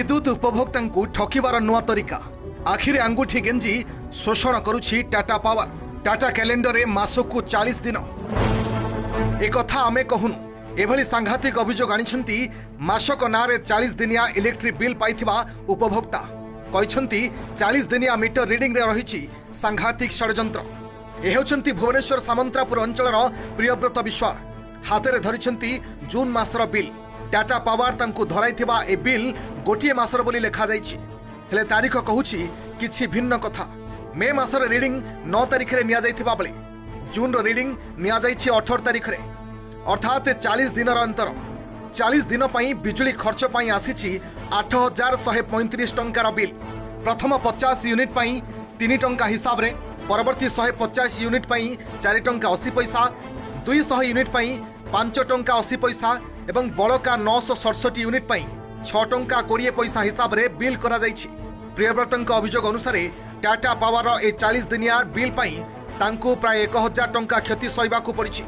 विद्युत उपभोक्ता ठकिबार नुआ तरीका आखिरे आंगुठी गेंजी शोषण करुछि टाटा पावर। टाटा कैलेंडर रे मासकु 40 दिन एक कथा आमे कहूनु एभली सांघातिक अभियोग आनिछंती मासक नारे 40 दिनिया इलेक्ट्रिक बिल पाइथिबा उपभोक्ता कहछंती 40 दिनिया मीटर रीडिंग रे रहिछि सांघातिक षडयंत्र। ए हेउछंती भुवनेश्वर सामंतरापुर अंचलर प्रियव्रत विश्वास हाथ में धरिछंती जून मासर बिल। टाटा पावर तांकु धराइथिबा ए बिल गोटिए मासर बोली लेखा जाइछि हेले तारीख कहूछि किछि भिन्न कथा। मे मासर रीडिंग 9 तारिख रे निया जाइथिबा बेले जून रो रीडिंग निया जाइछि 18 तारिख रे अर्थात 40 दिन अंतर। 40 दिन पई बिजुली खर्च पई आसीछि 8135 टंकार बिल। प्रथम 50 यूनिट पई 3 टंका हिसाब रे, परवर्ती 150 यूनिट पई 4 टंका 80 पैसा, 200 यूनिट पई 5 टंका 80 पैसा एवं बड़का 967 यूनिट पई 6 टंका 20 पैसा हिसाब रे बिल करा जाइछि। प्रियव्रतଙ୍କ अभियोग अनुसार टाटा पावर ए 40 दिनिया बिल पई तांको प्राय 1000 टंका क्षति सहिबाकू पड़िछि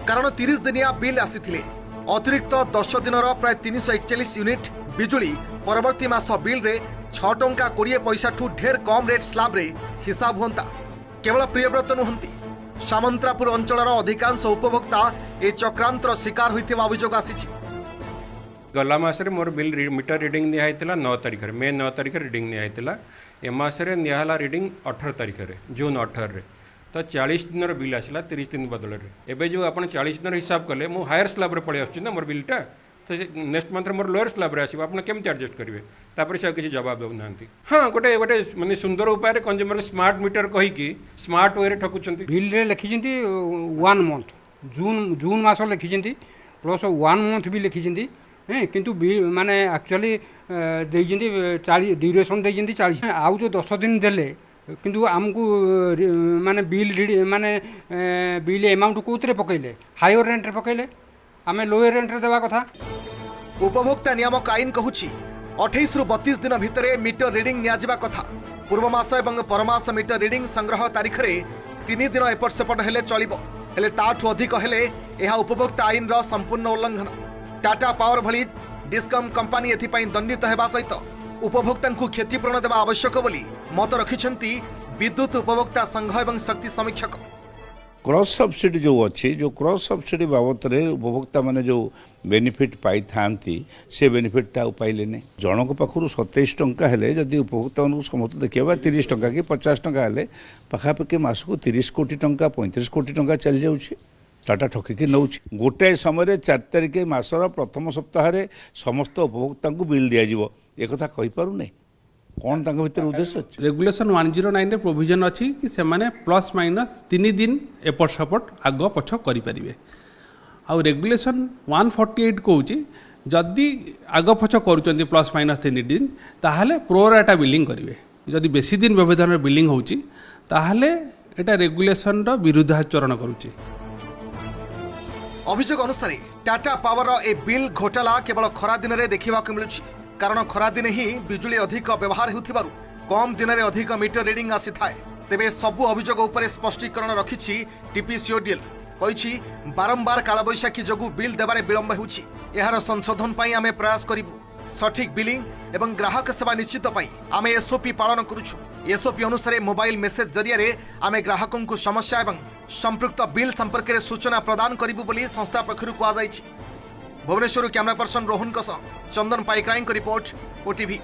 कारण 30 दिनिया बिल आसीथिले। अतिरिक्त 10 दिनर प्राय 341 यूनिट बिजुली परवर्ती मास बिल रे 6 टंका 20 पैसा ठू ढेर कम रेट स्लाब रे हिसाब होता। केवल प्रियव्रत नुहंती सामंतरापुर अंचलर अधिकांश उपभोक्ता ए चक्रांतर शिकार होइथिबा अभियोग आसीछि। गला मासरे मोर बिल मीटर रीडिंग निया 9 तारिख मे 9 तारिख रीडिंग निया ए मासरे नियाला रीडिंग 18 तारिख जून 18 तो 40 दिन बिल आसला 30 दिन बदल एवं जो आप 40 दिन हिसाब कले मु हायर स्लाब पड़े आसना मोर बिलटा तो next month more lower slab आसो आप केमती एडजस्ट करेंगे तापर से किसी जवाब देना। हाँ गोटे गोटे मानने सुंदर उपाय कंज्यूमर स्मार्ट मीटर कहीकि स्मार्ट वे ठकुंट बिल लिखी 1 मंथ जून मास लिखी प्लस 1 मंथ भी लिखी किंतु माने एक्चुअली ड्यूरेशन देती 40 आउ जो 10 दिन देले किंतु आमको माने बिल माने बिल अमाउंट कौन पकईले हायर रेंट रे पकईले आमे लोअर रेंट रे देवा कथा। उपभोक्ता नियामक आईन कहूछि 28 रु 32 दिन भितर मीटर रीडिंग नियाजिबा कथा। पूर्व मास एवं परमास मीटर रीडिंग संग्रह तारीख रे 3 दिन एपट सेपट हेले चलिबो हेले ताठु अधिक हेले एहा उपभोक्ता आईन रो संपूर्ण उल्लंघन। टाटा पावर भली डिस्कम कंपनी एथिपाई दंडित हेबा सहित उपभोक्ता क्षतिपूरण देवा आवश्यक बोली मत रखिछंती विद्युत उपभोक्ता संघ एवं शक्ति समीक्षक। क्रॉस सब्सिडी जो अच्छी जो क्रॉस सब्सिडी बाबद में उपभोक्ता माने जो बेनिफिट पाई थांती से बेनिफिटा पाइले नहीं। जनक पाखु 27 टंका हेले जदि उपभोक्ता समस्त देखा 30 टंका कि 50 टंका हेले पाखापाखि मासक 30 कोटी टंका 35 कोटी टंका चली जाऊँगी। टाटा ठकिकी नौ गोटाए समय 4 तारिख मासर प्रथम सप्ताह समस्त उपभोक्ता बिल दिज्व एक कहीपरू नहीं कौन तांको भीतर उद्देश्य अच्छे। रेगुलेशन 109 प्रोविजन अच्छी कि से माने प्लस माइनस 3 दिन एपट सपट आग पछ करें। आउ रेगुलेशन 148 कौच जदि आग पछ कर प्लस माइनस 3 दिन ताहले प्रोराटा बिलिंग करेंगे। जदि बेसी दिन व्यवधान बिलिंग होची ताहले एटा रेगुलेशन विरुद्धाचरण करुच्ची। अभियोग अनुसार टाटा पावर ए बिल घोटाला केवल खरा दिन में देखा मिलूँ कारण खरा दिन ही बिजुली अधिक व्यवहार होथिबारु कम दिन में अधिक मीटर रीडिंग आसी थाए। तेबे सबु अभियोग उपरे स्पष्टीकरण रखिछि टीपीसीओडीएल कहिछि बारंबार कालबैशाखी जोगु बिल देबारे विलंब होछि। एहार संशोधन पई आमे प्रयास करिबु। सठिक बिलिंग एवं ग्राहक सेवा निश्चित पई आमे एसओपी पालन करूछु। एसओपी अनुसार मोबाइल मेसेज जरिया रे आमे ग्राहकों को समस्या एवं संपृक्त बिल संपर्क में सूचना प्रदान करिबु बोली संस्था पक्षरु कुआ जाइछि। भुवनेश्वर कैमरा पर्सन रोहन चंदन पाइकराई रिपोर्ट ओटीवी।